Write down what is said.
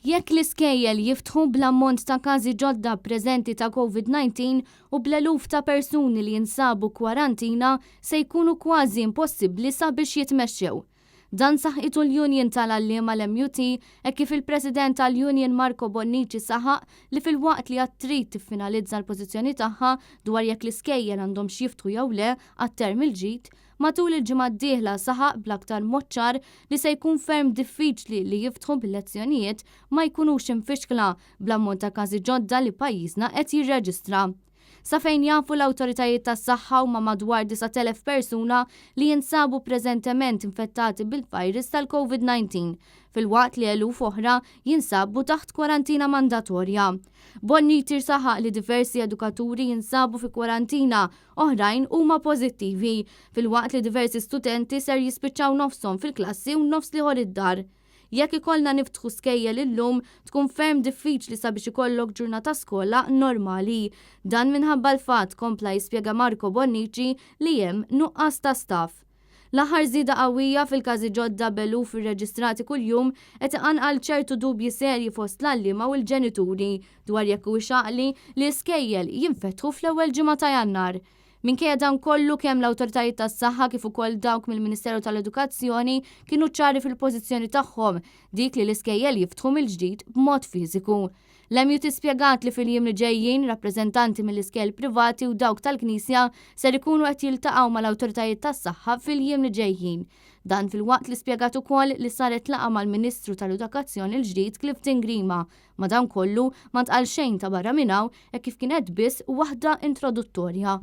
Jekk l-iskejjel jiftħu bl-ammont ta' każi ġodda preżenti ta' Covid-19 u bl-eluf ta' persuni li jinsabu kwarantina se jkunu kważi impossibbli sabiex jitmexxew. Dan saħqitu l-Union tal-Għalliema l-MUT kif il-President tal-Union Marco Bonnici saħaq li fil-waqt li għad trid tiffinalizza l-pożizzjoni tagħha dwar jekk l-iskejjel għandhom xiftħu jew le għat-term il-ġid, matul il-ġimgħa d-dieħla saħaq bl-aktar moċċar li se jkun ferm diffiċli li jiftħu bil-elezzjonijiet ma jkunux infixkla bl-ammont ta' każi ġodda li pajjiżna qed jirreġistra. Sa fejn jafu l-awtoritajiet tas-saħħa huma madwar 9,000 persuna li jinsabu preżentement infettati bil-virus tal-Covid-19, fil-waqt li eluf oħra jinsabu taħt kwarantina mandatorja. Bonnici saħaq li diversi edukaturi jinsabu fi kwarantina oħrajn huma pożittivi, fil-waqt li diversi studenti ser jispiċċaw nofshom fil-klassi u nofs liħor id-dar. Jekk ikollna niftħu skejjel illum tkun ferm diffiċli sabiex ikollok ġurnata skola normali. Dan minħabba l-fatt kompla jispjega Marco Bonnici li hemm nuqqas ta' staff. L-aħħar żieda qawwija fil-każi ġodda beluf irreġistrati kuljum qed iqanqal ċertu dubji serji fost l-għalliema u l-ġenituri dwar jekk huwiex għaqli li skejjel jinfetħu fl-ewwel ġimgħa ta' Jannar. Minkejja dan kollu kemm l-awtoritajiet tas-saħħa kif ukoll dawk mill-Ministeru tal-Edukazzjoni kienu ċari fil-pożizzjoni tagħhom dik li l-iskejjel jiftħu mill-ġdid b'mod fiżiku. L-MUT ispjegat li fil-jiem li ġejjin rappreżentanti mill-iskejjel privati u dawk tal-Knisja ser ikunu qed jiltaqgħu mal-awtoritajiet tas-saħħa fil-jiem li ġejjin. Dan fil-waqt li spjegat ukoll li saret laqgħa mal-Ministru tal-Edukazzjoni l-ġdid Clifton Grima. Madankollu ma ntqal xejn ta' barra minn hawn hekk kif kienet biss waħda introduttorja.